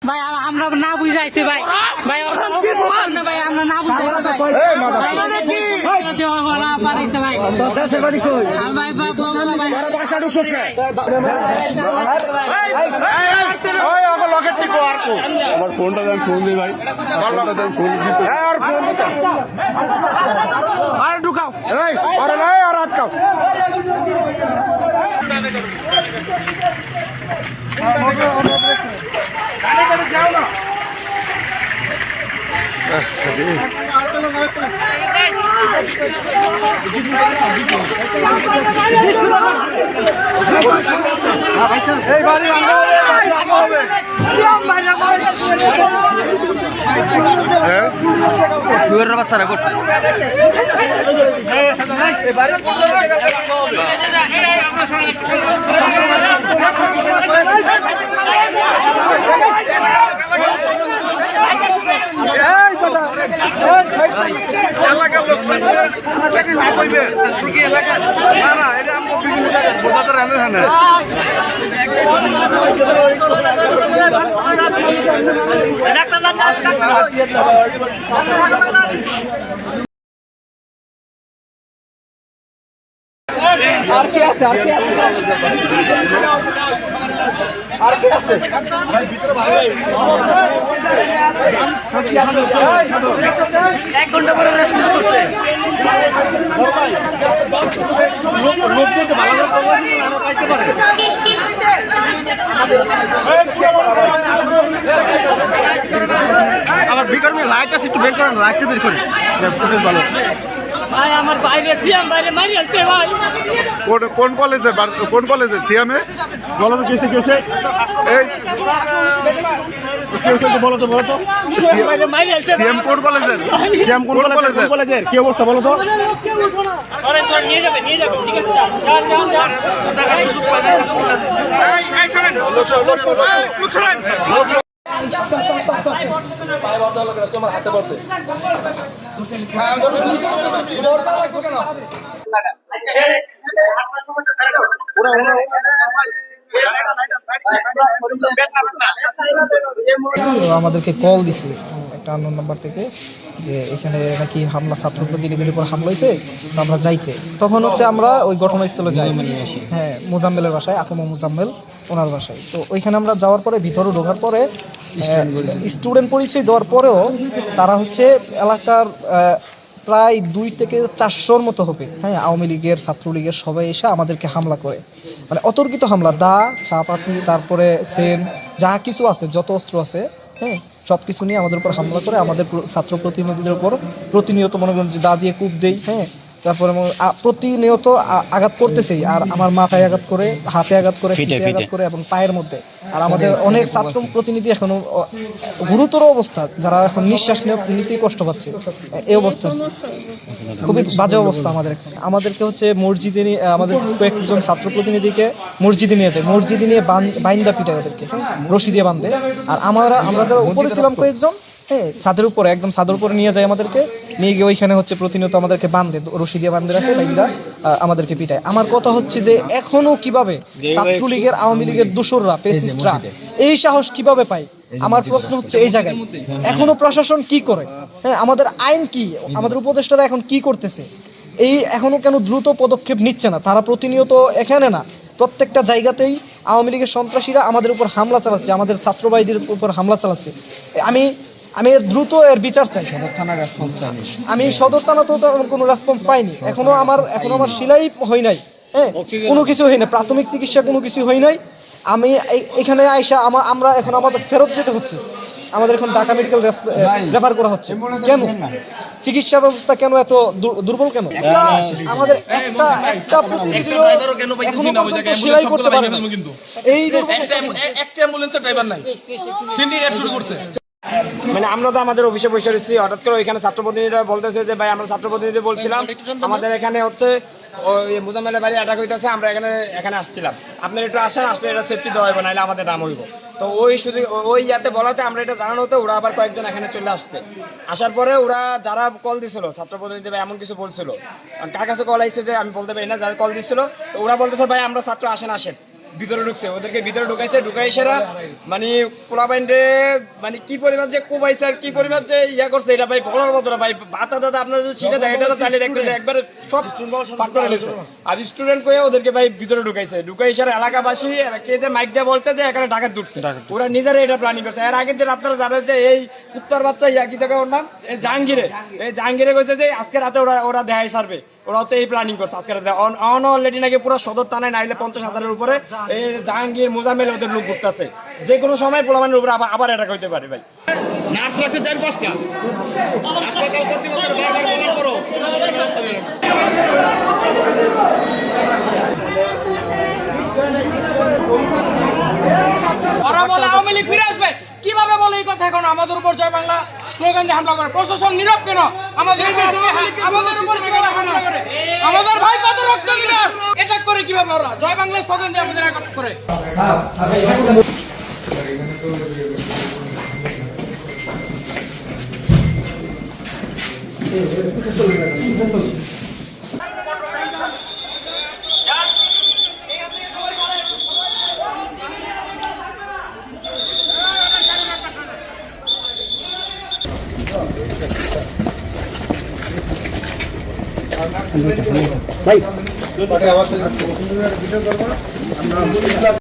ভাই আমরা না বুঝাইছি ভাই ভাই ভাই আমরা না বুঝাইছি ভাই দেশের বাড়ি কই ভাই বাসা ঢুকছে আমার ফোনটা দেন, ফোন দিই ভাই, ফোন দিতে আর ঢুকাও আর আটকাও। যাও না এই বাড়ি বাচ্চারা করছে এলাকার লোক এলাকা না না এটা আমি বিভিন্ন জায়গায় বোঝাতে রান্না হয় না আর কি আছে আর কি আছে আর কি আছে এক ঘন্টা পরে লোকদের ভালো করে আরো খাইতে পারে আমার বিকার লাইট আছে একটু বের করেন, লাইটটা বের করেন ভালো। ভাই আমার বাইরে সিয়াম বাইরে মারি আছে ভাই কোন কলেজে সিএমএ বলো তো কেসে এই বলো তো বাইরে মারি আছে সিএম কোন কলেজের কলেজের কি অবস্থা বলো তো নিয়ে যাবে ঠিক আছে যান এই শুনেন লোক শুনেন তোমার হাতে পড়ছে আমাদেরকে কল দিছে একটা আননোন নাম্বার থেকে যে এখানে নাকি হামলা ছাত্র প্রতিনিধিদের উপর হামলা হয়েছে, তো আমরা যাইতে তখন হচ্ছে আমরা ওই ঘটনাস্থলে যাই। হ্যাঁ, মুজাম্মেলের বাসায়, আকমা মুজাম্মেল ওনার বাসায়। তো ওইখানে আমরা যাওয়ার পরে ভিতরে ঢোকার পরে স্টুডেন্ট পরিচয় দেওয়ার পরেও তারা হচ্ছে এলাকার প্রায় 2 থেকে 400-র মতো হবে, হ্যাঁ, আওয়ামী লীগের ছাত্রলীগের সবাই এসে আমাদেরকে হামলা করে, মানে অতর্কিত হামলা, দা চাপাতি তারপরে সেন যা কিছু আছে, যত অস্ত্র আছে, হ্যাঁ, সব কিছু নিয়ে আমাদের উপর হামলা করে। আমাদের ছাত্র প্রতিনিধিদের উপর প্রতিনিয়ত মনে করেন যে দা দিয়ে কূপ দেই, হ্যাঁ, তারপরে প্রতিনিয়ত আঘাত করতেছেই। আর আমার মাথায় আঘাত করে, হাতে আঘাত করে, ফিটে আঘাত করে এবং পায়ের মধ্যে। আর আমাদের অনেক ছাত্র প্রতিনিধি এখনো গুরুতর অবস্থা, যারা এখন নিঃশ্বাস নিতেই কষ্ট পাচ্ছে, এই অবস্থা খুবই বাজে অবস্থা আমাদের এখানে। আমাদেরকে হচ্ছে মসজিদে নিয়ে, আমাদের কয়েকজন ছাত্র প্রতিনিধিকে মসজিদে নিয়ে যায়, মসজিদে নিয়ে বাইন্দা পিটায় ওদেরকে, রশি দিয়ে বাঁধে। আর আমরা যারা উপরে ছিলাম কয়েকজন, হ্যাঁ, ছাদের উপরে, একদম ছাদের উপরে নিয়ে যায় আমাদেরকে, নিয়ে গিয়ে ওইখানে হচ্ছে প্রতিনিয়ত আমাদেরকে বাঁধে, রশি দিয়ে বাঁধে রাখে, বাইন্দা আমাদেরকে পিটায়। আমার কথা হচ্ছে যে এখনো কিভাবে ছাত্রলীগের, আওয়ামী লীগের দোসররা, ফ্যাসিস্টরা এই সাহস কিভাবে পায়? আমার প্রশ্ন হচ্ছে এই জায়গায় এখনো প্রশাসন কি করে? হ্যাঁ, আমাদের আইন কি, আমাদের উপদেষ্টারা এখন কি করতেছে? এই এখনো কেন দ্রুত পদক্ষেপ নিচ্ছে না? তারা প্রতিনিয়ত এখানে না, প্রত্যেকটা জায়গাতেই আওয়ামী লীগের সন্ত্রাসীরা আমাদের উপর হামলা চালাচ্ছে, আমাদের ছাত্রবাহীদের উপর হামলা চালাচ্ছে। আমি এর দ্রুত এর বিচার চাই। আমি সদর থানা তো কোনো রেসপন্স পাইনি এখনো। আমার সেলাই হয় নাই, হ্যাঁ, কোনো কিছু হয় না, প্রাথমিক চিকিৎসা কোনো কিছু হয় নাই। আমি এখানে আইসা আমরা এখন আমাদের ফেরত যেতে হচ্ছে, আমাদের এখন ঢাকা মেডিকেল রেফার করা হচ্ছে। কেন চিকিৎসা ব্যবস্থা কেন এত দুর্বল? কেন আমাদের একটা সেলাই করতে পারে না? এই একটা অ্যাম্বুলেন্সের ড্রাইভার নাই, সিন্ডিকেট শুরু করছে। মানে আমরা তো আমাদের অফিসে বসে রয়েছি, হঠাৎ করে ওইখানে ছাত্র প্রতিনিধিরা বলতেছে যে ভাই আমরা ছাত্র প্রতিনিধি বলছিলাম, আমাদের এখানে হচ্ছে ওই মুজাম্মেলের বাড়ি অ্যাটাক হইতেছে, আমরা এখানে আসছিলাম, আপনারা একটু আসলে এটা সেফটি দেওয়া হইব, নাহলে আমাদের নাম হইব। তো ওই ইয়াতে বলাতে আমরা এটা জানানো হতো, ওরা আবার কয়েকজন এখানে চলে আসছে। আসার পরে ওরা যারা কল দিছিল ছাত্র প্রতিনিধি ভাই এমন কিছু বলছিল, কার কাছে কল আসছে যে আমি বলতে পারি না, যারা কল দিচ্ছিল, তো ওরা বলতেছে ভাই আমরা ছাত্র আসেন ভিতরে ঢুকছে, ওদেরকে ভিতরে ঢুকাই সেরা মানে পোলাপাইন্ডে মানে কি পরিমাণ যে কোবাইছে আর কি পরিমাণ যে ইয়া করছে এটা ভাই বলার মতো না ভাই। বাতা দাদা আপনারা যদি সেটা দেখেন এটা তাহলে দেখতে যে একবারে সব পাথর এনেছে। আর স্টুডেন্ট কয়ে ওদেরকে ভাই ভিতরে ঢুকাই সেরা এলাকাবাসী কে যে মাইক দিয়ে বলছে যে এখানে ডাকাত ঢুকছে, ওরা নিজেরা এটা প্ল্যানিং করছে। এর আগের দিন আপনারা জানেন যে এই কুত্তার বাচ্চা ইয়া কি জায়গায় ওর নাম জাহাঙ্গীরে কইছে যে আজকে রাতে ওরা দেখাই সারবে, ওরা হচ্ছে এই প্ল্যানিং করছে আজকে রাতে। অলরেডি নাকি পুরো সদর থানায় নাইলে 50,000-এর উপরে এই জাহাঙ্গীর মোজাম্মেল ওদের লোক ঘুরতেছে, যে কোনো সময় পোলামানের উপরে আবার এটা হইতে পারে ভাই। নার্স রাখছে 4-5টা হাসপাতাল কর্তৃপক্ষের বারবার মনে করো। ওরা বলে আওয়ামী লীগ ফিরে আসবে, কিভাবে বলে এই কথা? এখন আমাদের উপর জয় বাংলা স্লোগান দিয়ে হামলা করে, প্রশাসন নীরব কেন? আমাদের উপর কিভাবে হামলা করে? আমাদের ভাই কত রক্ত দিবে, অ্যাটাক করে কিভাবে ওরা জয় বাংলা স্লোগান দিয়ে আমাদের অ্যাটাক করে? ভাই